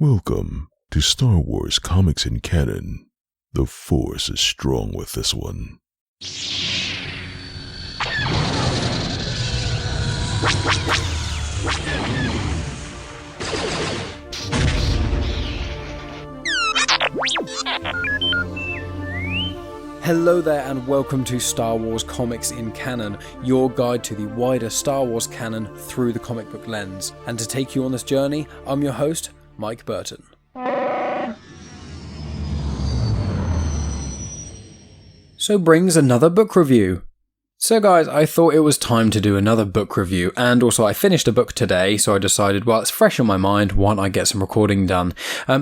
Welcome to Star Wars Comics in Canon. The Force is strong with this one. Hello there and welcome to Star Wars Comics in Canon, your guide to the wider Star Wars canon through the comic book lens. And to take you on this journey, I'm your host, Mike Burton. So brings another book review. So guys, I thought it was time to do another book review, and also I finished a book today, so I decided, well, it's fresh on my mind, why don't I get some recording done?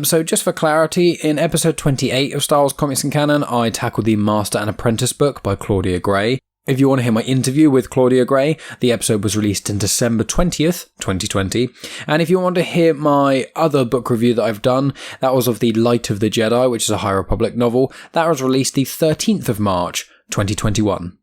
So just for clarity, in episode 28 of Star Wars Comics in Canon, I tackled the Master and Apprentice book by Claudia Gray. If you want to hear my interview with Claudia Gray, the episode was released in December 20th, 2020. And if you want to hear my other book review that I've done, that was of The Light of the Jedi, which is a High Republic novel. That was released the 13th of March, 2021.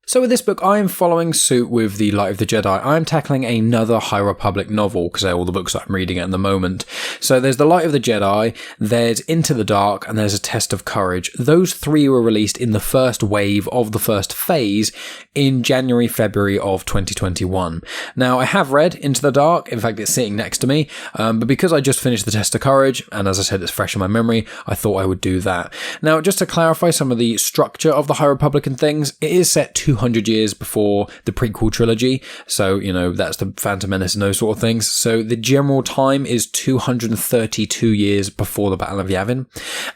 So with this book, I am following suit with The Light of the Jedi. I am tackling another High Republic novel, because they're all the books that I'm reading at the moment. So there's The Light of the Jedi, there's Into the Dark, and there's A Test of Courage. Those three were released in the first wave of the first phase in January, February of 2021. Now, I have read Into the Dark. In fact, it's sitting next to me. But because I just finished The Test of Courage, and as I said, it's fresh in my memory, I thought I would do that. Now, just to clarify some of the structure of the High Republic and things, it is set 200 years before the prequel trilogy, so that's the Phantom Menace and those sort of things. So the general time is 232 years before the Battle of Yavin,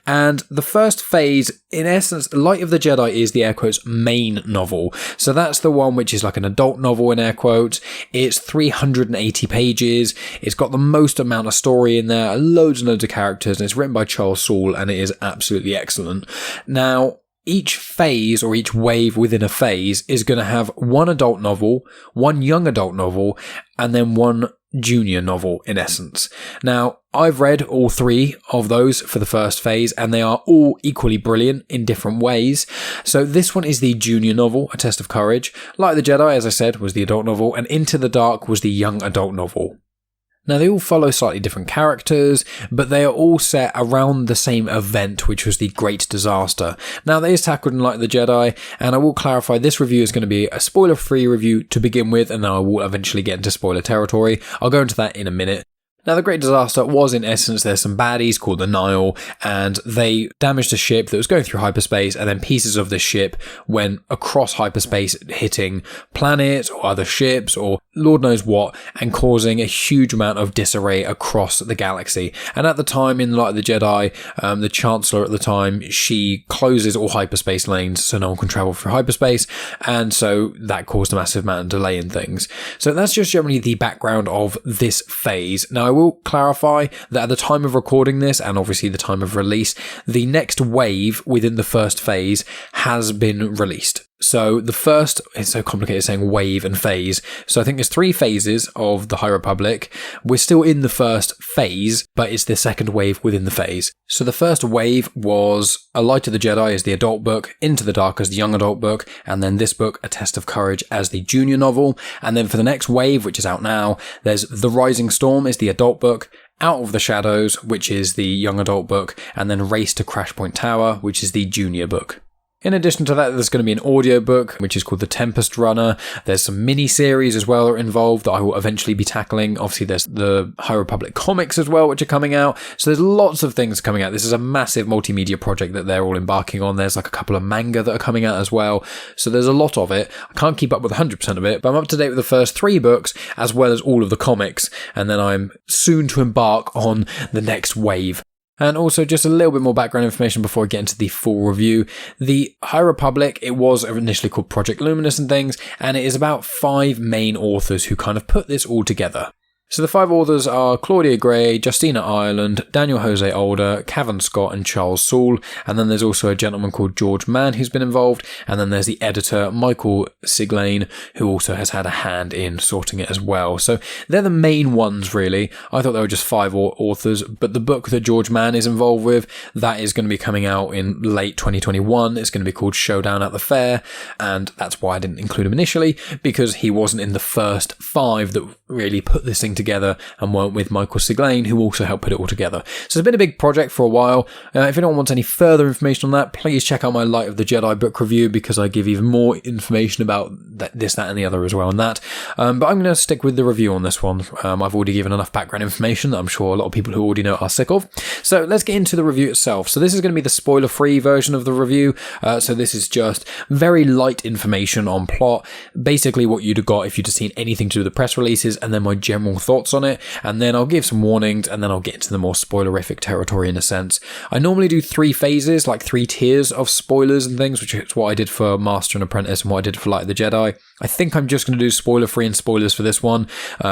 and the first phase, in essence, Light of the Jedi is the air quotes main novel. So that's the one which is like an adult novel in air quotes. It's 380 pages. It's got the most amount of story in there, loads and loads of characters, and it's written by Charles Soule, and it is absolutely excellent. Now, each phase or each wave within a phase is going to have one adult novel, one young adult novel, and then one junior novel in essence. Now, I've read all three of those for the first phase, and they are all equally brilliant in different ways. So this one is the junior novel, A Test of Courage. Light of the Jedi, as I said, was the adult novel, and Into the Dark was the young adult novel. Now, they all follow slightly different characters, but they are all set around the same event, which was the Great Disaster. Now, that is tackled in Light of the Jedi, and I will clarify this review is going to be a spoiler-free review to begin with, and then I will eventually get into spoiler territory. I'll go into that in a minute. Now, the Great Disaster was, in essence, there's some baddies called the Nile, and they damaged a ship that was going through hyperspace, and then pieces of this ship went across hyperspace, hitting planets or other ships or Lord knows what, and causing a huge amount of disarray across the galaxy. And at the time, in Light of the Jedi, the Chancellor at the time, she closes all hyperspace lanes so no one can travel through hyperspace, and so that caused a massive amount of delay in things. So that's just generally the background of this phase. Now, I will clarify that at the time of recording this, and obviously the time of release, the next wave within the first phase has been released. So the first, it's so complicated saying wave and phase. So I think there's three phases of the High Republic. We're still in the first phase, but it's the second wave within the phase. So the first wave was A Light of the Jedi as the adult book, Into the Dark as the young adult book, and then this book, A Test of Courage, as the junior novel. And then for the next wave, which is out now, there's The Rising Storm is the adult book, Out of the Shadows, which is the young adult book, and then Race to Crash Point Tower, which is the junior book. In addition to that, there's going to be an audiobook, which is called The Tempest Runner. There's some mini-series as well involved that I will eventually be tackling. Obviously, there's the High Republic comics as well, which are coming out. So there's lots of things coming out. This is a massive multimedia project that they're all embarking on. There's like a couple of manga that are coming out as well. So there's a lot of it. I can't keep up with 100% of it, but I'm up to date with the first three books, as well as all of the comics. And then I'm soon to embark on the next wave. And also just a little bit more background information before I get into the full review. The High Republic, it was initially called Project Luminous and things, and it is about 5 main authors who kind of put this all together. So the 5 authors are Claudia Gray, Justina Ireland, Daniel Jose Older, Cavan Scott and Charles Soule, and then there's also a gentleman called George Mann who's been involved, and then there's the editor Michael Siglane who also has had a hand in sorting it as well. So they're the main ones really. I thought there were just 5 authors, but the book that George Mann is involved with, that is going to be coming out in late 2021. It's going to be called Showdown at the Fair, and that's why I didn't include him initially, because he wasn't in the first 5 that really put this thing together together and weren't with Michael Siglain, who also helped put it all together. So it's been a big project for a while. If anyone wants any further information on that, please check out my Light of the Jedi book review, because I give even more information about this, that and the other as well on that. But I'm going to stick with the review on this one. I've already given enough background information that I'm sure a lot of people who already know are sick of. So let's get into the review itself. So this is going to be the spoiler-free version of the review. So this is just very light information on plot, basically what you'd have got if you'd have seen anything to do with the press releases, and then my general thoughts on it, and then I'll give some warnings, and then I'll get into the more spoilerific territory in a sense. I normally do 3 phases, like 3 tiers of spoilers and things, which is what I did for Master and Apprentice and what I did for Light of the Jedi. I think I'm just going to do spoiler-free and spoilers for this one,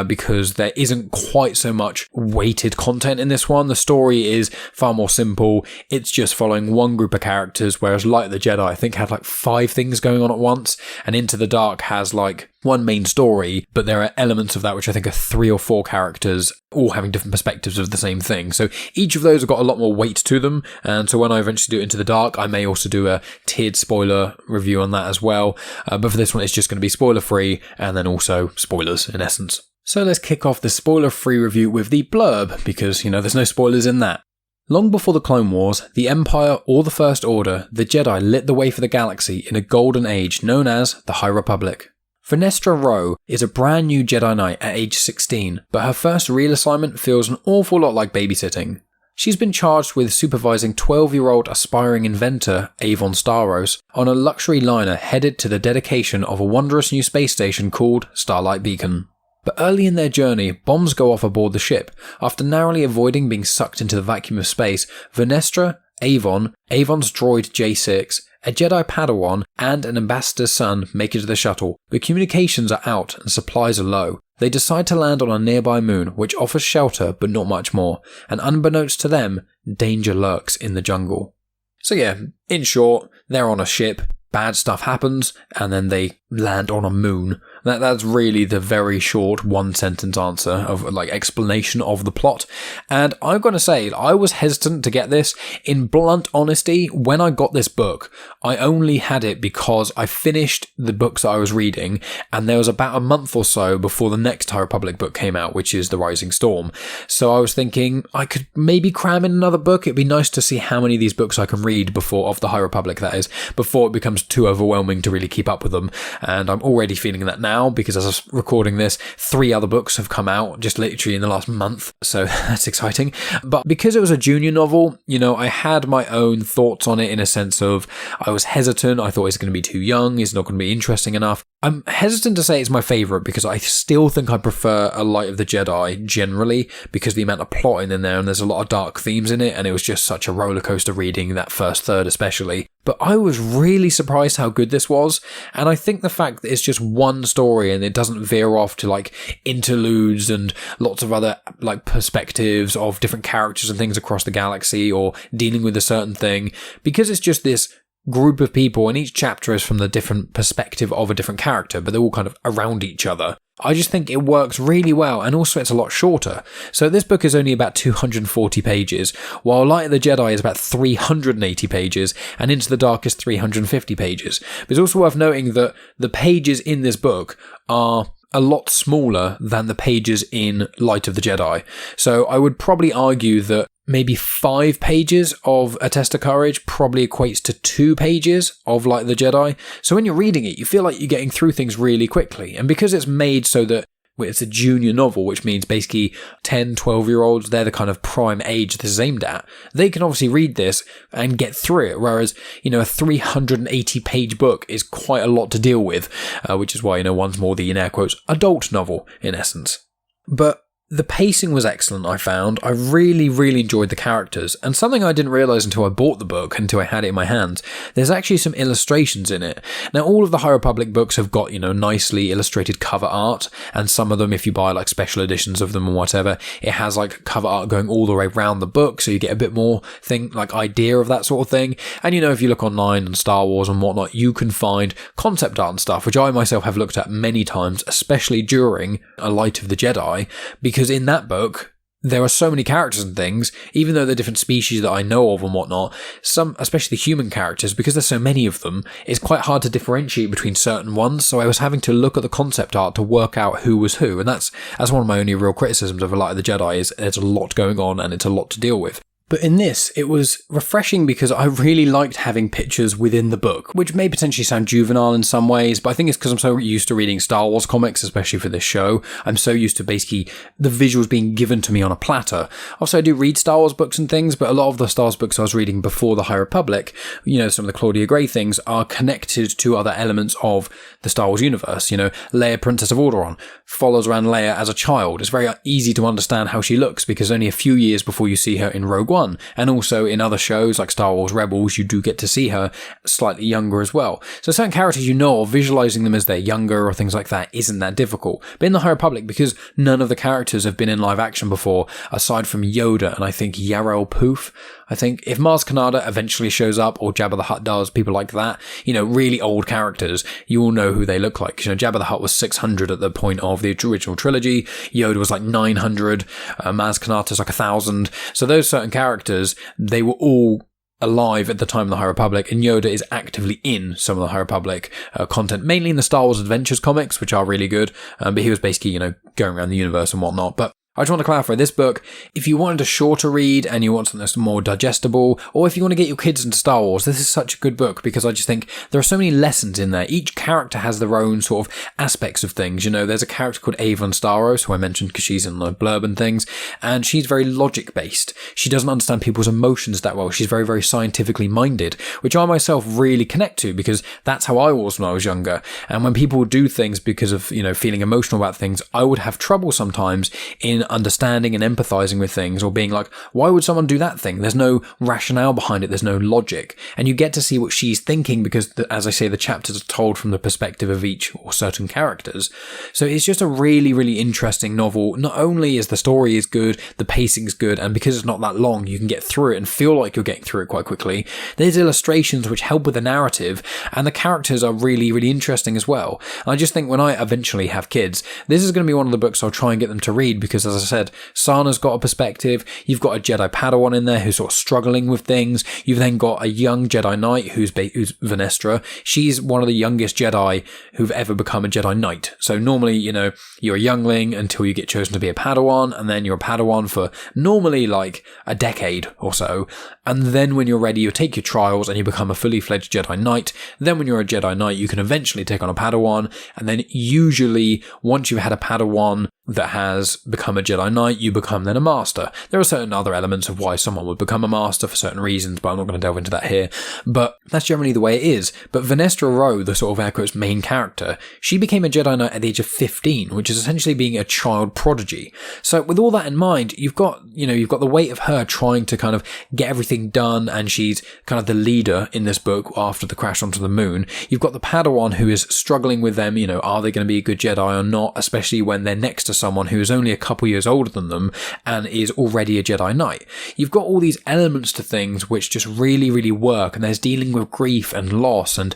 because there isn't quite so much weighted content in this one. The story is far more simple. It's just following one group of characters, whereas Light of the Jedi, I think, had like 5 things going on at once, and Into the Dark has like one main story, but there are elements of that which I think are 3 or 4 characters all having different perspectives of the same thing. So each of those have got a lot more weight to them, and so when I eventually do Into the Dark, I may also do a tiered spoiler review on that as well. But for this one, it's just going to be spoiler-free and then also spoilers in essence. So let's kick off the spoiler-free review with the blurb, because, there's no spoilers in that. Long before the Clone Wars, the Empire or the First Order, the Jedi lit the way for the galaxy in a golden age known as the High Republic. Vernestra Rwoh is a brand new Jedi Knight at age 16, but her first real assignment feels an awful lot like babysitting. She's been charged with supervising 12-year-old aspiring inventor Avon Starros on a luxury liner headed to the dedication of a wondrous new space station called Starlight Beacon. But early in their journey, bombs go off aboard the ship. After narrowly avoiding being sucked into the vacuum of space, Vernestra, Avon, Avon's droid J6, a Jedi Padawan, and an ambassador's son make it to the shuttle, but communications are out and supplies are low. They decide to land on a nearby moon, which offers shelter but not much more, and unbeknownst to them, danger lurks in the jungle. So yeah, in short, they're on a ship, bad stuff happens, and then they land on a moon. That's really the very short 1-sentence answer of explanation of the plot. And I'm going to say, I was hesitant to get this. In blunt honesty, when I got this book, I only had it because I finished the books that I was reading, and there was about a month or so before the next High Republic book came out, which is The Rising Storm. So I was thinking I could maybe cram in another book. It'd be nice to see how many of these books I can read of the High Republic, that is, before it becomes too overwhelming to really keep up with them. And I'm already feeling that now, because as I was recording this, 3 other books have come out just literally in the last month, so that's exciting. But because it was a junior novel, I had my own thoughts on it, in a sense of I was hesitant. I thought it's going to be too young, it's not going to be interesting enough. I'm hesitant to say it's my favourite, because I still think I prefer A Light of the Jedi generally, because the amount of plotting in there, and there's a lot of dark themes in it, and it was just such a rollercoaster reading that first third especially. But I was really surprised how good this was, and I think the fact that it's just one story and it doesn't veer off to interludes and lots of other perspectives of different characters and things across the galaxy, or dealing with a certain thing, because it's just this group of people and each chapter is from the different perspective of a different character, but they're all kind of around each other. I just think it works really well, and also it's a lot shorter. So this book is only about 240 pages, while Light of the Jedi is about 380 pages, and Into the Dark is 350 pages. But it's also worth noting that the pages in this book are a lot smaller than the pages in Light of the Jedi. So I would probably argue that maybe 5 pages of A Test of Courage probably equates to 2 pages of Light of the Jedi. So when you're reading it, you feel like you're getting through things really quickly. And because it's made so that it's a junior novel, which means basically 10, 12-year-olds, they're the kind of prime age this is aimed at, they can obviously read this and get through it, whereas, a 380-page book is quite a lot to deal with, which is why, one's more the, in air quotes, adult novel, in essence. But the pacing was excellent, I found. I really, really enjoyed the characters, and something I didn't realise until I bought the book, until I had it in my hands, there's actually some illustrations in it. Now, all of the High Republic books have got, nicely illustrated cover art, and some of them, if you buy special editions of them or whatever, it has cover art going all the way around the book, so you get a bit more idea of that sort of thing. And if you look online on Star Wars and whatnot, you can find concept art and stuff, which I myself have looked at many times, especially during A Light of the Jedi, because in that book, there are so many characters and things, even though they're different species that I know of and whatnot, some, especially the human characters, because there's so many of them, it's quite hard to differentiate between certain ones, so I was having to look at the concept art to work out who was who, and that's one of my only real criticisms of A Light of the Jedi, is there's a lot going on and it's a lot to deal with. But in this, it was refreshing because I really liked having pictures within the book, which may potentially sound juvenile in some ways, but I think it's because I'm so used to reading Star Wars comics, especially for this show. I'm so used to basically the visuals being given to me on a platter. Also, I do read Star Wars books and things, but a lot of the Star Wars books I was reading before the High Republic, some of the Claudia Gray things, are connected to other elements of the Star Wars universe. Leia, Princess of Alderaan, follows around Leia as a child. It's very easy to understand how she looks because only a few years before you see her in Rogue One. And also in other shows like Star Wars Rebels, you do get to see her slightly younger as well. So certain characters visualizing them as they're younger or things like that isn't that difficult. But in the High Republic, because none of the characters have been in live action before, aside from Yoda and I think Yarel Poof, I think if Maz Kanata eventually shows up, or Jabba the Hutt does, people like that, really old characters, you all know who they look like. Jabba the Hutt was 600 at the point of the original trilogy, Yoda was like 900, Maz Kanata's like 1,000. So those certain characters, they were all alive at the time of the High Republic, and Yoda is actively in some of the High Republic content, mainly in the Star Wars Adventures comics, which are really good, but he was basically, going around the universe and whatnot. But I just want to clarify, this book, if you wanted a shorter read and you want something that's more digestible, or if you want to get your kids into Star Wars, this is such a good book because I just think there are so many lessons in there. Each character has their own sort of aspects of things. There's a character called Avon Starros, who I mentioned because she's in the blurb and things, and she's very logic-based. She doesn't understand people's emotions that well. She's very, very scientifically minded, which I myself really connect to because that's how I was when I was younger. And when people do things because of, feeling emotional about things, I would have trouble sometimes in understanding and empathizing with things, or being like, why would someone do that thing? There's no rationale behind it. There's no logic. And you get to see what she's thinking because, as I say, the chapters are told from the perspective of each or certain characters. So it's just a really, really interesting novel. Not only is the story is good, the pacing's good, and because it's not that long, you can get through it and feel like you're getting through it quite quickly. There's illustrations which help with the narrative, and the characters are really, really interesting as well. And I just think when I eventually have kids, this is going to be one of the books I'll try and get them to read because, as I said, Sana's got a perspective. You've got a Jedi Padawan in there who's sort of struggling with things. You've then got a young Jedi Knight who's Vernestra. She's one of the youngest Jedi who've ever become a Jedi Knight. So normally, you're a youngling until you get chosen to be a Padawan, and then you're a Padawan for normally like a decade or so. And then when you're ready, you take your trials and you become a fully fledged Jedi Knight. Then when you're a Jedi Knight, you can eventually take on a Padawan. And then usually once you've had a Padawan that has become a Jedi Knight, you become then a Master. There are certain other elements of why someone would become a Master for certain reasons, but I'm not going to delve into that here. But that's generally the way it is. But Vernestra Rwoh, the sort of air quotes main character, she became a Jedi Knight at the age of 15, which is essentially being a child prodigy. So with all that in mind, you've got the weight of her trying to kind of get everything done, and she's kind of the leader in this book after the crash onto the moon. You've got the Padawan who is struggling with them, are they going to be a good Jedi or not, especially when they're next to someone who is only a couple years older than them and is already a Jedi Knight. You've got all these elements to things which just really, really work, and there's dealing with grief and loss and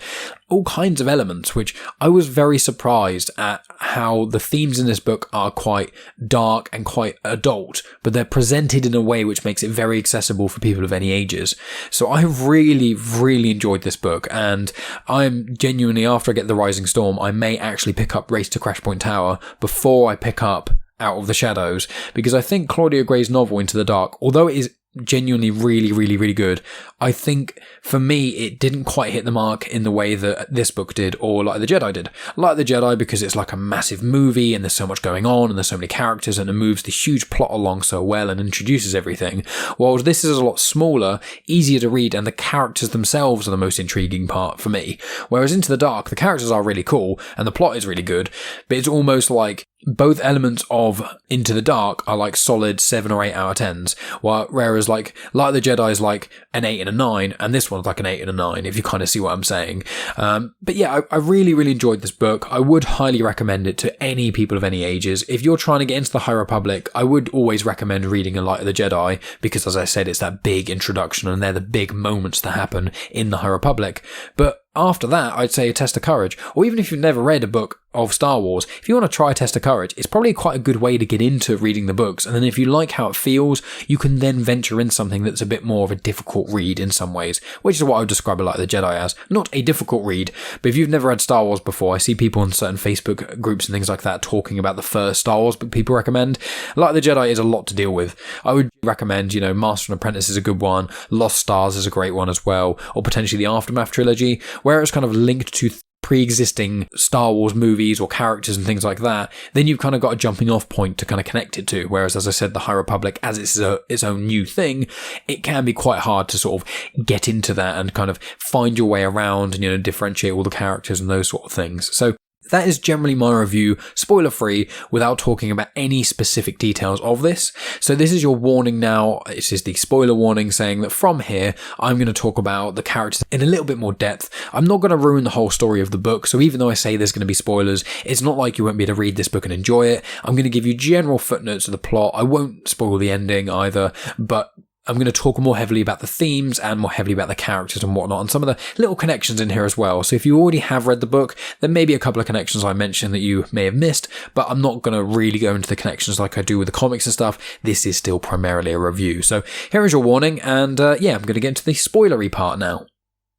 all kinds of elements, which I was very surprised at how the themes in this book are quite dark and quite adult, but they're presented in a way which makes it very accessible for people of any ages. So I really, really enjoyed this book, and I'm genuinely, after I get The Rising Storm, I may actually pick up Race to Crashpoint Tower before I pick up Out of the Shadows, because I think Claudia Gray's novel Into the Dark, although it is genuinely really, really, really good, I think for me it didn't quite hit the mark in the way that this book did, or Light of the Jedi did. Light of the Jedi, because it's like a massive movie and there's so much going on and there's so many characters and it moves the huge plot along so well and introduces everything, while this is a lot smaller, easier to read, and the characters themselves are the most intriguing part for me. Whereas Into the Dark, the characters are really cool and the plot is really good, but it's almost like both elements of Into the Dark are like solid 7 or 8 out of 10s, whereas like Light of the Jedi is like an 8 and a 9, and this one's like an 8 and a 9, if you kind of see what I'm saying. But yeah, I really, really enjoyed this book. I would highly recommend it to any people of any ages. If you're trying to get into the High Republic, I would always recommend reading A Light of the Jedi, because as I said, it's that big introduction and they're the big moments that happen in the High Republic. But after that, I'd say A Test of Courage, or even if you've never read a book of Star Wars, if you want to try a test of courage, it's probably quite a good way to get into reading the books. And then if you like how it feels, you can then venture in something that's a bit more of a difficult read in some ways, which is what I would describe Light of the Jedi as. Not a difficult read, but if you've never read Star Wars before, I see people on certain Facebook groups and things like that talking about the first Star Wars book people recommend. Light of the Jedi is a lot to deal with. I would recommend, Master and Apprentice is a good one, Lost Stars is a great one as well, or potentially the Aftermath trilogy, where it's kind of linked to pre-existing Star Wars movies or characters and things like that. Then you've kind of got a jumping off point to kind of connect it to. Whereas, as I said, the High Republic, as it's its own new thing, it can be quite hard to sort of get into that and kind of find your way around and, differentiate all the characters and those sort of things. So that is generally my review, spoiler-free, without talking about any specific details of this. So this is your warning now. This is the spoiler warning saying that from here, I'm going to talk about the characters in a little bit more depth. I'm not going to ruin the whole story of the book. So even though I say there's going to be spoilers, it's not like you won't be able to read this book and enjoy it. I'm going to give you general footnotes of the plot. I won't spoil the ending either, but I'm going to talk more heavily about the themes and more heavily about the characters and whatnot, and some of the little connections in here as well. So if you already have read the book, there may be a couple of connections I mentioned that you may have missed, but I'm not going to really go into the connections like I do with the comics and stuff. This is still primarily a review. So here is your warning, and I'm going to get into the spoilery part now.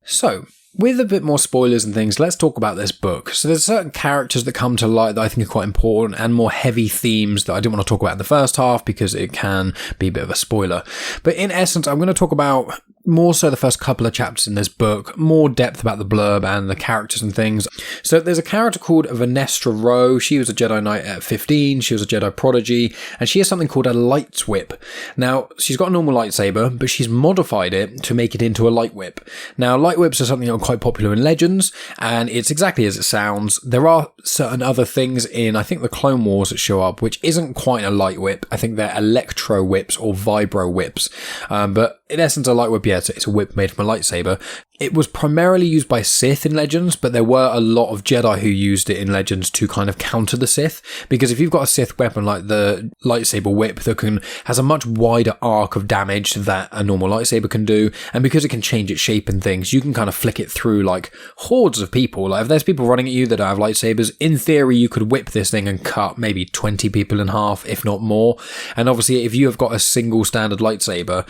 So, with a bit more spoilers and things, let's talk about this book. So there's certain characters that come to light that I think are quite important, and more heavy themes that I didn't want to talk about in the first half because it can be a bit of a spoiler. But in essence, I'm going to talk about more so the first couple of chapters in this book, more depth about the blurb and the characters and things. So there's a character called Vernestra Rwoh. She was a Jedi Knight at 15. She was a Jedi prodigy, and she has something called a light whip. Now, she's got a normal lightsaber, but she's modified it to make it into a light whip. Now, light whips are something that are quite popular in Legends, and it's exactly as it sounds. There are certain other things in, I think, the Clone Wars that show up, which isn't quite a light whip. I think they're electro whips or vibro whips. But in essence, a light whip, yeah, it's a whip made from a lightsaber. It was primarily used by Sith in Legends, but there were a lot of Jedi who used it in Legends to kind of counter the Sith. Because if you've got a Sith weapon like the lightsaber whip that has a much wider arc of damage that a normal lightsaber can do, and because it can change its shape and things, you can kind of flick it through like hordes of people. Like if there's people running at you that don't have lightsabers, in theory you could whip this thing and cut maybe 20 people in half, if not more. And obviously if you have got a single standard lightsaber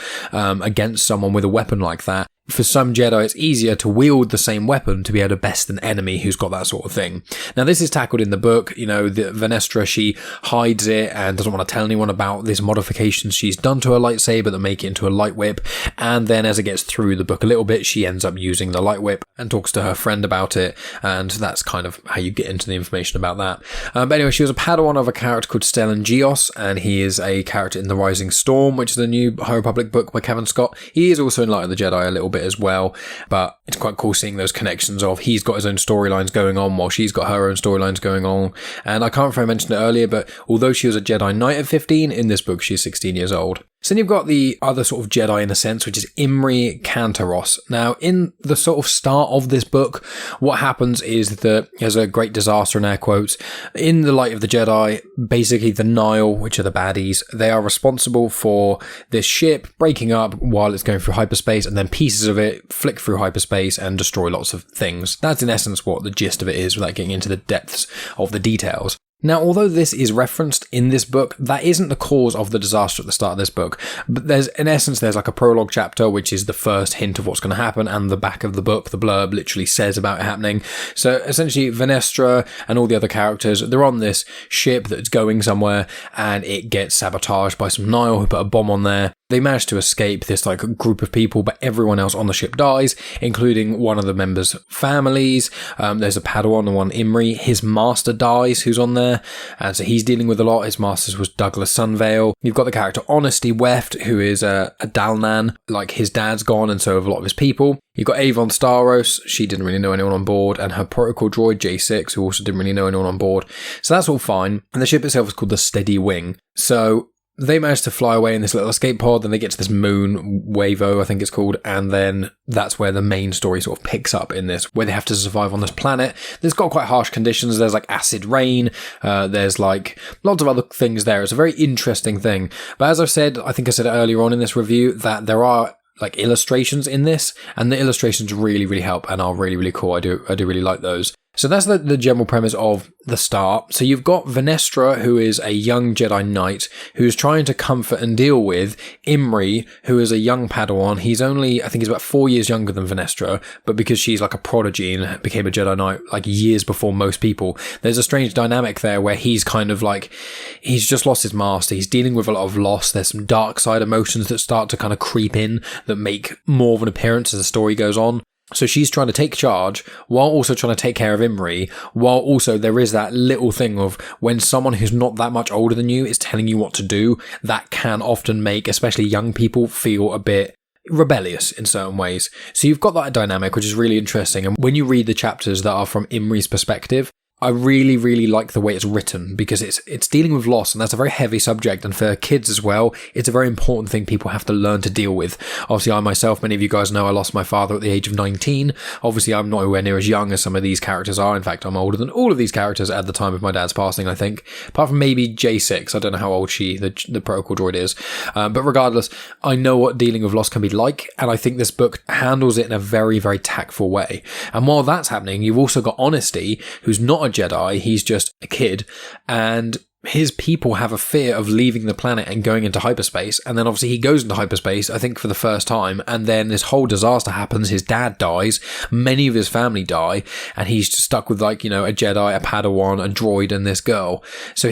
against someone with a weapon like that, for some Jedi, it's easier to wield the same weapon to be able to best an enemy who's got that sort of thing. Now, this is tackled in the book. The Vernestra, she hides it and doesn't want to tell anyone about these modifications she's done to her lightsaber that make it into a light whip. And then as it gets through the book a little bit, she ends up using the light whip and talks to her friend about it. And that's kind of how you get into the information about that. But anyway, she was a Padawan of a character called Stellan Gios, and he is a character in The Rising Storm, which is the new High Republic book by Kevin Scott. He is also in Light of the Jedi a little bit as well, but it's quite cool seeing those connections of he's got his own storylines going on while she's got her own storylines going on. And I can't remember if I mentioned it earlier, but although she was a Jedi Knight at 15, in this book she's 16 years old. So then you've got the other sort of Jedi in a sense, which is Imri Avon. Now, in the sort of start of this book, what happens is that there's a great disaster in air quotes. In the Light of the Jedi, basically the Nile, which are the baddies, they are responsible for this ship breaking up while it's going through hyperspace, and then pieces of it flick through hyperspace and destroy lots of things. That's in essence what the gist of it is, without getting into the depths of the details. Now, although this is referenced in this book, that isn't the cause of the disaster at the start of this book. But there's like a prologue chapter, which is the first hint of what's going to happen, and the back of the book, the blurb, literally says about it happening. So essentially, Vernestra and all the other characters, they're on this ship that's going somewhere, and it gets sabotaged by some Nile who put a bomb on there. They manage to escape this like group of people, but everyone else on the ship dies, including one of the members' families. There's a Padawan, the one Imri. His master dies, who's on there, and so he's dealing with a lot. His master was Douglas Sunvale. You've got the character Honesty Weft, who is a Dalnan, like his dad's gone, and so have a lot of his people. You've got Avon Starros, she didn't really know anyone on board, and her protocol droid J6, who also didn't really know anyone on board. So that's all fine. And the ship itself is called the Steady Wing. So they manage to fly away in this little escape pod, then they get to this moon, Wavo, I think it's called, and then that's where the main story sort of picks up in this, where they have to survive on this planet. There's got quite harsh conditions. There's like acid rain, there's like lots of other things there. It's a very interesting thing. But as I've said, I think I said it earlier on in this review, that there are like illustrations in this, and the illustrations really, really help and are really, really cool. I do really like those. So that's the general premise of the start. So you've got Vernestra, who is a young Jedi Knight, who's trying to comfort and deal with Imri, who is a young Padawan. He's only, I think he's about 4 years younger than Vernestra, but because she's like a prodigy and became a Jedi Knight like years before most people, there's a strange dynamic there where he's kind of like, he's just lost his master. He's dealing with a lot of loss. There's some dark side emotions that start to kind of creep in that make more of an appearance as the story goes on. So she's trying to take charge while also trying to take care of Imri, while also there is that little thing of when someone who's not that much older than you is telling you what to do, that can often make especially young people feel a bit rebellious in certain ways. So you've got that dynamic, which is really interesting. And when you read the chapters that are from Imri's perspective, I really, really like the way it's written because it's dealing with loss, and that's a very heavy subject. And for kids as well, it's a very important thing people have to learn to deal with. Obviously, I myself, many of you guys know I lost my father at the age of 19. Obviously, I'm nowhere near as young as some of these characters are. In fact, I'm older than all of these characters at the time of my dad's passing, I think. Apart from maybe J6. I don't know how old the protocol droid is. But regardless, I know what dealing with loss can be like. And I think this book handles it in a very, very tactful way. And while that's happening, you've also got Honesty, who's not a Jedi, he's just a kid, and his people have a fear of leaving the planet and going into hyperspace, and then obviously he goes into hyperspace, I think for the first time, and then this whole disaster happens. His dad dies, many of his family die, and he's just stuck with like, you know, a Jedi, a Padawan, a droid, and this girl. So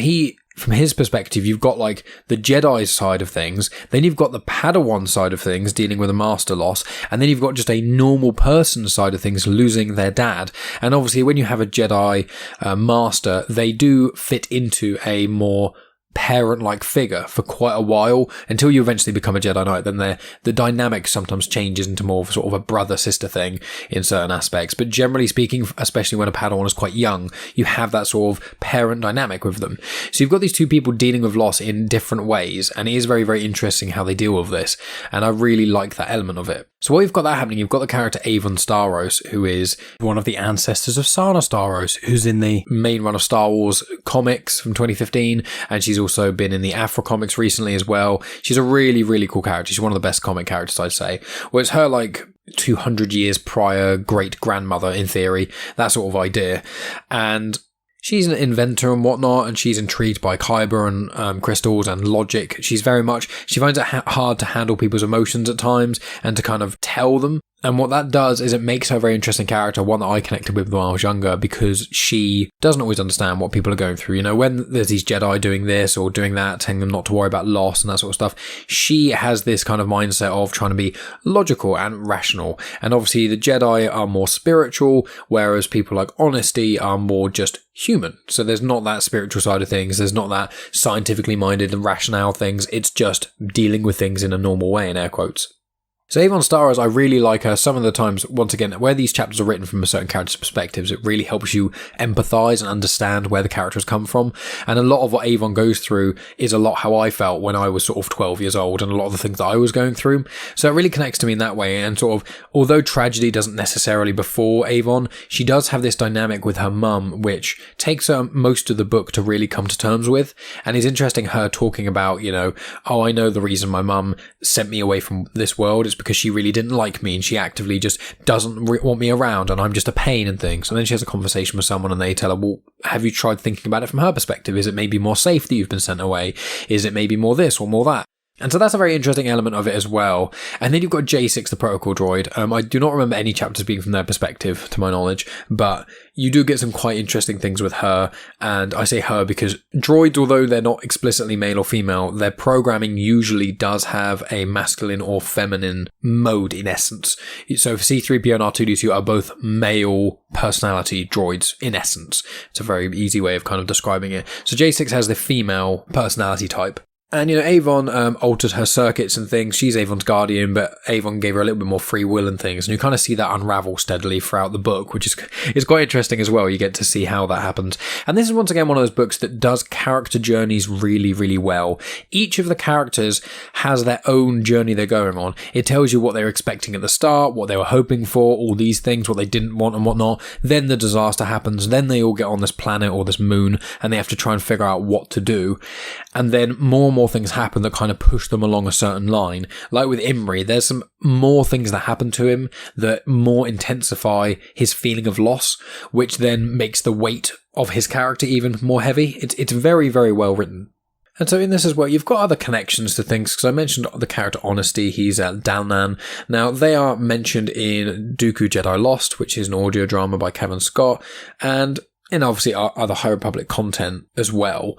from his perspective, you've got like the Jedi side of things, then you've got the Padawan side of things dealing with a master loss, and then you've got just a normal person side of things losing their dad. And obviously when you have a Jedi master, they do fit into a more parent-like figure for quite a while until you eventually become a Jedi Knight. Then the dynamic sometimes changes into more of sort of a brother-sister thing in certain aspects. But generally speaking, especially when a Padawan is quite young, you have that sort of parent dynamic with them. So you've got these two people dealing with loss in different ways, and it is very, very interesting how they deal with this. And I really like that element of it. So while you've got that happening, you've got the character Avon Starros, who is one of the ancestors of Sana Starros, who's in the main run of Star Wars comics from 2015, and she's also been in the Afro comics recently as well. She's a really, really cool character. She's one of the best comic characters, I'd say. Well, it's her like 200 years prior great-grandmother, in theory, that sort of idea. And she's an inventor and whatnot, and she's intrigued by kyber and crystals and logic. She finds it hard to handle people's emotions at times and to kind of tell them. And what that does is it makes her a very interesting character, one that I connected with when I was younger, because she doesn't always understand what people are going through. You know, when there's these Jedi doing this or doing that, telling them not to worry about loss and that sort of stuff, she has this kind of mindset of trying to be logical and rational. And obviously the Jedi are more spiritual, whereas people like Honesty are more just human. So there's not that spiritual side of things. There's not that scientifically minded and rationale things. It's just dealing with things in a normal way, in air quotes. So Avon Starros, I really like her. Some of the times, once again, where these chapters are written from a certain character's perspectives, it really helps you empathise and understand where the characters come from. And a lot of what Avon goes through is a lot how I felt when I was sort of 12 years old, and a lot of the things that I was going through. So it really connects to me in that way. And sort of, although tragedy doesn't necessarily befall Avon, she does have this dynamic with her mum, which takes her most of the book to really come to terms with. And it's interesting her talking about, you know, oh, I know the reason my mum sent me away from this world is because she really didn't like me and she actively just doesn't want me around and I'm just a pain and things. And then she has a conversation with someone and they tell her, well, have you tried thinking about it from her perspective? Is it maybe more safe that you've been sent away? Is it maybe more this or more that? And so that's a very interesting element of it as well. And then you've got J6, the protocol droid. I do not remember any chapters being from their perspective, to my knowledge, but you do get some quite interesting things with her. And I say her because droids, although they're not explicitly male or female, their programming usually does have a masculine or feminine mode in essence. So C-3PO and R2-D2 are both male personality droids in essence. It's a very easy way of kind of describing it. So J6 has the female personality type. And, you know, Avon altered her circuits and things. She's Avon's guardian, but Avon gave her a little bit more free will and things. And you kind of see that unravel steadily throughout the book, which is quite interesting as well. You get to see how that happens. And this is once again one of those books that does character journeys really, really well. Each of the characters has their own journey they're going on. It tells you what they were expecting at the start, what they were hoping for, all these things, what they didn't want and whatnot. Then the disaster happens. Then they all get on this planet or this moon and they have to try and figure out what to do. And then more more things happen that kind of push them along a certain line. Like with Imri, there's some more things that happen to him that more intensify his feeling of loss, which then makes the weight of his character even more heavy. It's very, very well written. And so in this as well, you've got other connections to things, because I mentioned the character Honesty, he's Dalnan. Now, they are mentioned in Dooku Jedi Lost, which is an audio drama by Kevin Scott, and in obviously other High Republic content as well.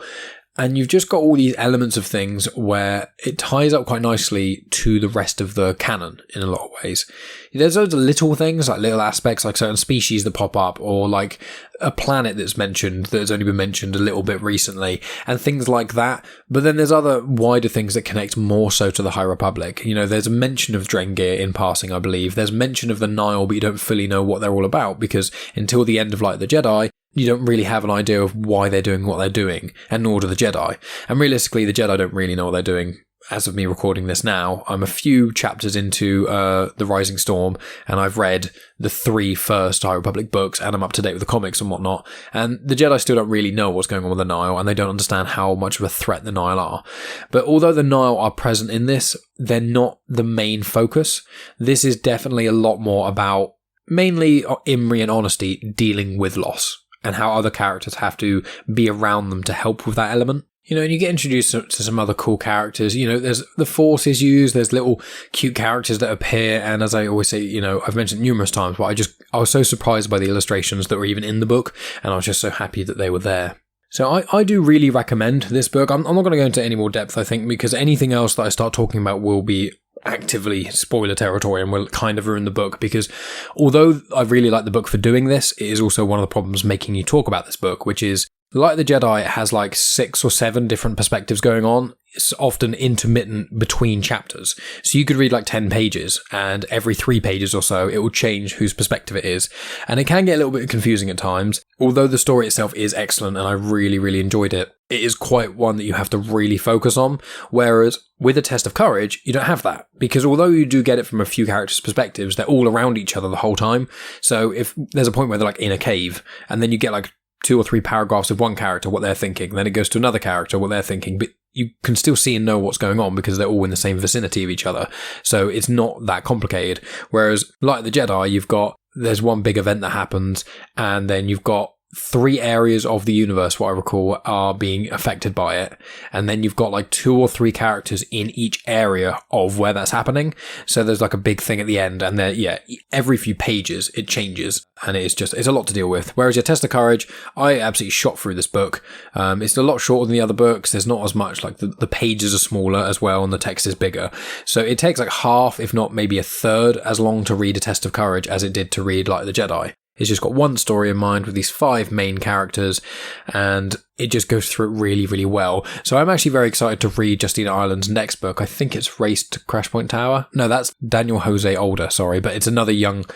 And you've just got all these elements of things where it ties up quite nicely to the rest of the canon in a lot of ways. There's loads of little things, like little aspects, like certain species that pop up, or like a planet that's mentioned that has only been mentioned a little bit recently, and things like that. But then there's other wider things that connect more so to the High Republic. You know, there's a mention of Drengir in passing, I believe. There's mention of the Nile, but you don't fully know what they're all about, because until the end of Light of the Jedi, you don't really have an idea of why they're doing what they're doing, and nor do the Jedi. And realistically, the Jedi don't really know what they're doing. As of me recording this now, I'm a few chapters into The Rising Storm, and I've read the 3 first High Republic books, and I'm up to date with the comics and whatnot. And the Jedi still don't really know what's going on with the Nile, and they don't understand how much of a threat the Nile are. But although the Nile are present in this, they're not the main focus. This is definitely a lot more about mainly Imri and Honesty dealing with loss, and how other characters have to be around them to help with that element. You know, and you get introduced to some other cool characters. You know, there's the Force is used, there's little cute characters that appear, and as I always say, you know, I've mentioned numerous times, but I was so surprised by the illustrations that were even in the book, and I was just so happy that they were there. So I do really recommend this book. I'm not going to go into any more depth, I think, because anything else that I start talking about will be actively spoiler territory and will kind of ruin the book, because although I really like the book for doing this, it is also one of the problems making you talk about this book, which is Light of the Jedi has like 6 or 7 different perspectives going on. It's often intermittent between chapters. So you could read like 10 pages, and every 3 pages or so, it will change whose perspective it is. And it can get a little bit confusing at times. Although the story itself is excellent and I really, really enjoyed it, it is quite one that you have to really focus on. Whereas with A Test of Courage, you don't have that. Because although you do get it from a few characters' perspectives, they're all around each other the whole time. So if there's a point where they're like in a cave, and then you get like 2 or 3 paragraphs of one character, what they're thinking, then it goes to another character, what they're thinking, but you can still see and know what's going on because they're all in the same vicinity of each other. So it's not that complicated. Whereas Light of the Jedi, there's one big event that happens, and then you've got 3 areas of the universe, what I recall, are being affected by it. And then you've got like 2 or 3 characters in each area of where that's happening. So there's like a big thing at the end, and then, every few pages it changes, and it's a lot to deal with. Whereas your Test of Courage, I absolutely shot through this book. It's a lot shorter than the other books. There's not as much, like the pages are smaller as well, and the text is bigger. So it takes like half, if not maybe a third, as long to read A Test of Courage as it did to read Light of the Jedi. It's just got one story in mind with these 5 main characters, and it just goes through it really, really well. So I'm actually very excited to read Justina Ireland's next book. I think it's Race to Crash Point Tower. No, that's Daniel Jose Older, sorry, but it's another young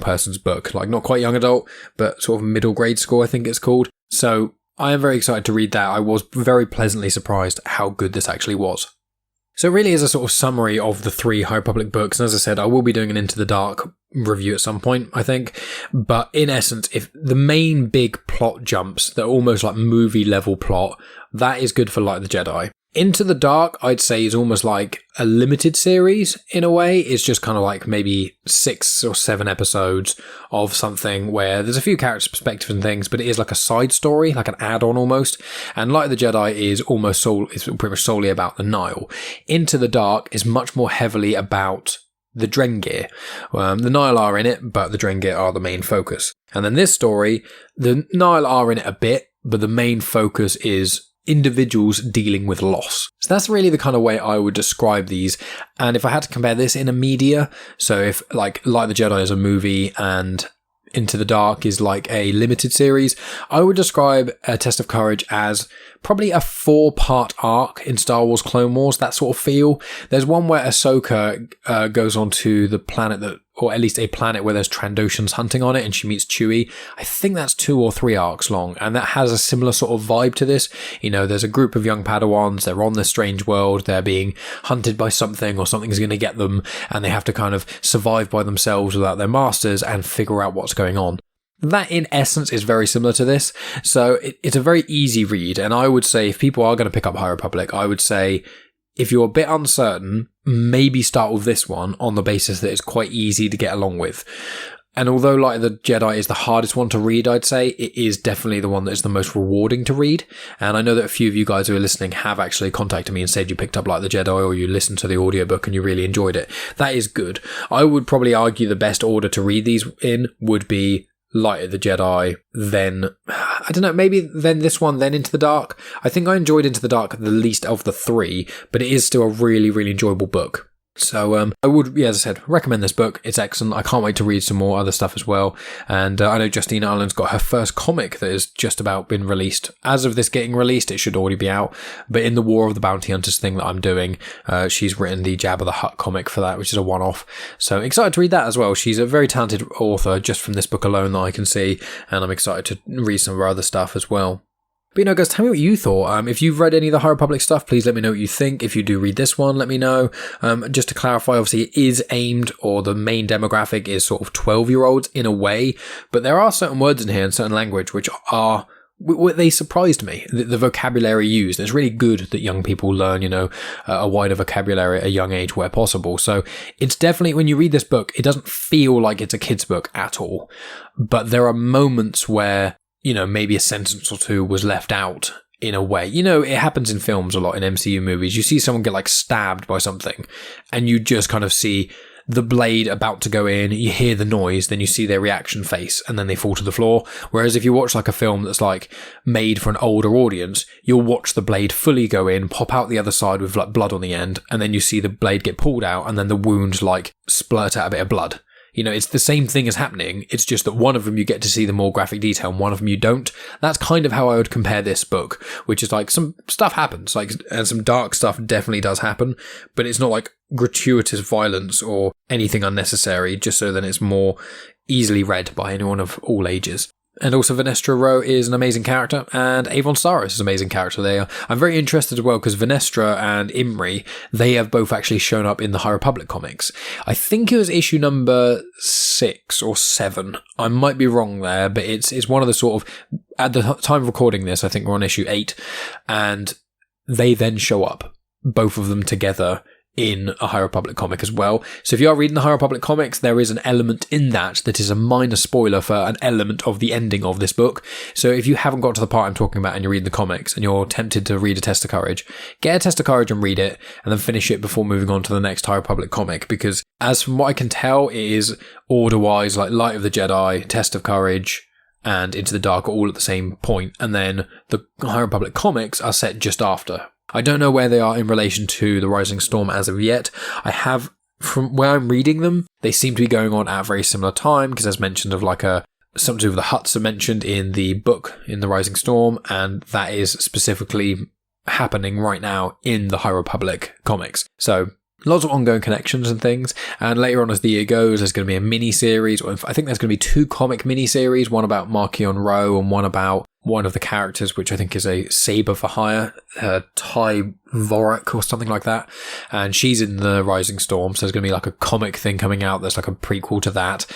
person's book. Like, not quite young adult, but sort of middle grade school, I think it's called. So I am very excited to read that. I was very pleasantly surprised how good this actually was. So it really is a sort of summary of the 3 High Republic books. And as I said, I will be doing an Into the Dark review at some point, I think. But in essence, if the main big plot jumps, they're almost like movie level plot, that is good for Light of the Jedi. Into the Dark, I'd say, is almost like a limited series in a way. It's just kind of like maybe 6 or 7 episodes of something where there's a few characters' perspectives and things, but it is like a side story, like an add-on almost. And Light of the Jedi is it's pretty much solely about the Nile. Into the Dark is much more heavily about the Drengir. The Nile are in it, but the Drengir are the main focus. And then this story, the Nile are in it a bit, but the main focus is individuals dealing with loss. So that's really the kind of way I would describe these. And if I had to compare this in a media, so if like Light of the Jedi is a movie and Into the Dark is like a limited series, I would describe A Test of Courage as probably a 4-part arc in Star Wars Clone Wars, that sort of feel. There's one where Ahsoka goes onto the planet or at least a planet where there's Trandoshans hunting on it, and she meets Chewie. I think that's 2 or 3 arcs long, and that has a similar sort of vibe to this. You know, there's a group of young Padawans, they're on this strange world, they're being hunted by something, or something's going to get them, and they have to kind of survive by themselves without their masters and figure out what's going on. That in essence is very similar to this. So it's a very easy read. And I would say if people are going to pick up High Republic, I would say if you're a bit uncertain, maybe start with this one on the basis that it's quite easy to get along with. And although Light of the Jedi is the hardest one to read, I'd say, it is definitely the one that is the most rewarding to read. And I know that a few of you guys who are listening have actually contacted me and said you picked up Light of the Jedi or you listened to the audiobook and you really enjoyed it. That is good. I would probably argue the best order to read these in would be Light of the Jedi, then, I don't know, maybe then this one, then Into the Dark. I think I enjoyed Into the Dark the least of the three, but it is still a really, really enjoyable book. So I would, as I said, recommend this book. It's excellent. I can't wait to read some more other stuff as well. And I know Justina Ireland's got her first comic that has just about been released. As of this getting released, it should already be out. But in the War of the Bounty Hunters thing that I'm doing, she's written the Jabba the Hutt comic for that, which is a one-off. So excited to read that as well. She's a very talented author just from this book alone that I can see. And I'm excited to read some of her other stuff as well. But guys, tell me what you thought. If you've read any of the High Republic stuff, please let me know what you think. If you do read this one, let me know. Just to clarify, obviously it is aimed, or the main demographic is sort of 12-year-olds in a way, but there are certain words in here and certain language which are, they surprised me, the vocabulary used. It's really good that young people learn, a wider vocabulary at a young age where possible. So it's definitely, when you read this book, it doesn't feel like it's a kid's book at all. But there are moments where maybe a sentence or two was left out in a way. It happens in films a lot, in MCU movies. You see someone get stabbed by something and you just kind of see the blade about to go in, you hear the noise, then you see their reaction face and then they fall to the floor. Whereas if you watch a film that's made for an older audience, you'll watch the blade fully go in, pop out the other side with blood on the end, and then you see the blade get pulled out and then the wound splurt out a bit of blood. It's the same thing as happening. It's just that one of them you get to see the more graphic detail and one of them you don't. That's kind of how I would compare this book, which is some stuff happens, and some dark stuff definitely does happen, but it's not gratuitous violence or anything unnecessary, just so that it's more easily read by anyone of all ages. And also Vernestra Rwoh is an amazing character, and Avon Starros is an amazing character. I'm very interested as well because Vernestra and Imri, they have both actually shown up in the High Republic comics. I think it was issue number 6 or 7. I might be wrong there, but it's one of the sort of, at the time of recording this, I think we're on issue 8, and they then show up, both of them together, in a High Republic comic as well. So if you are reading the High Republic comics, there is an element in that is a minor spoiler for an element of the ending of this book. So if you haven't got to the part I'm talking about and you're reading the comics and you're tempted to read A Test of Courage, get A Test of Courage and read it and then finish it before moving on to the next High Republic comic, because as from what I can tell, it is order-wise Light of the Jedi, Test of Courage, and Into the Dark are all at the same point, and then the High Republic comics are set just after. I don't know where they are in relation to The Rising Storm as of yet. I have, from where I'm reading them, they seem to be going on at a very similar time, because as mentioned of something to do with the Hutts are mentioned in the book in The Rising Storm, and that is specifically happening right now in the High Republic comics. So lots of ongoing connections and things, and later on as the year goes, there's going to be a mini-series, or I think there's going to be 2 comic mini-series, one about Marchion Ro and one about one of the characters, which I think is a Saber for Hire, Ty Vorak or something like that, and she's in the Rising Storm, so there's going to be a comic thing coming out that's a prequel to that.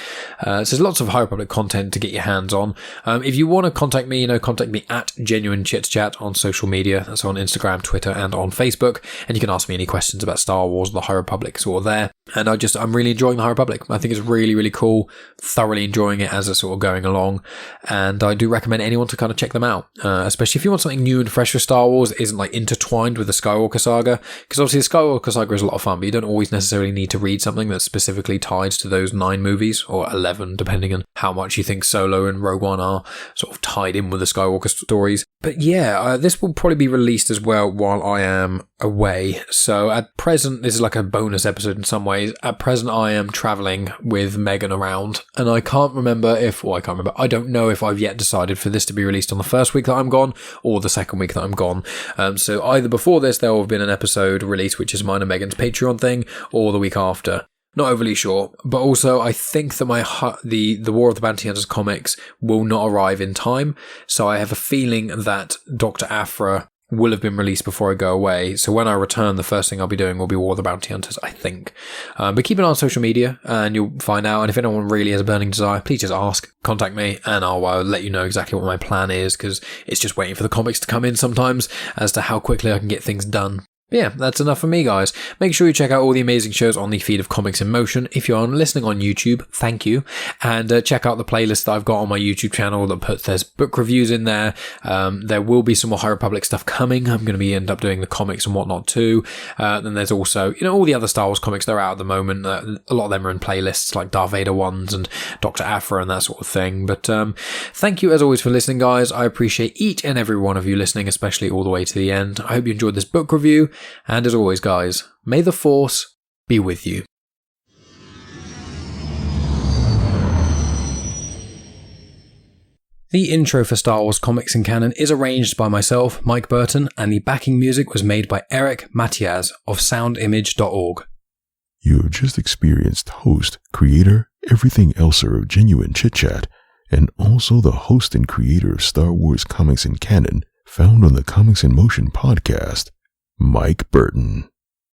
So there's lots of High Republic content to get your hands on. If you want to contact me, contact me at Genuine Chit-Chat on social media. That's on Instagram, Twitter, and on Facebook, and you can ask me any questions about Star Wars or the High Republic sort of there. And I'm really enjoying the High Republic. I think it's really, really cool. Thoroughly enjoying it as it's sort of going along, and I do recommend anyone to kind of check them out, especially if you want something new and fresh for Star Wars that isn't intertwined with the Skywalker saga, because obviously the Skywalker saga is a lot of fun, but you don't always necessarily need to read something that's specifically tied to those 9 movies, or 11, depending on how much you think Solo and Rogue One are sort of tied in with the Skywalker stories. But this will probably be released as well while I am away. So at present, this is a bonus episode in some ways. At present, I am traveling with Megan around, and I don't know if I've yet decided for this to be released on the first week that I'm gone or the second week that I'm gone. So either before this, there will have been an episode released, which is mine and Megan's Patreon thing, or the week after. Not overly sure, but also I think that the War of the Bounty Hunters comics will not arrive in time, so I have a feeling that Dr. Aphra will have been released before I go away. So when I return, the first thing I'll be doing will be War of the Bounty Hunters, I think. But keep an eye on social media and you'll find out. And if anyone really has a burning desire, please just ask, contact me, and I'll let you know exactly what my plan is, because it's just waiting for the comics to come in sometimes as to how quickly I can get things done. But yeah, that's enough for me, guys. Make sure you check out all the amazing shows on the feed of Comics in Motion. If you're listening on YouTube, thank you. And check out the playlist that I've got on my YouTube channel there's book reviews in there. There will be some more High Republic stuff coming. I'm going to end up doing the comics and whatnot too. Then there's also, all the other Star Wars comics that are out at the moment. A lot of them are in playlists, like Darth Vader ones and Dr. Aphra and that sort of thing. But thank you as always for listening, guys. I appreciate each and every one of you listening, especially all the way to the end. I hope you enjoyed this book review. And as always, guys, may the Force be with you. The intro for Star Wars Comics in Canon is arranged by myself, Mike Burton, and the backing music was made by Eric Matias of soundimage.org. You have just experienced host, creator, everything elser of genuine Chit-Chat, and also the host and creator of Star Wars Comics in Canon, found on the Comics in Motion podcast, Mike Burton.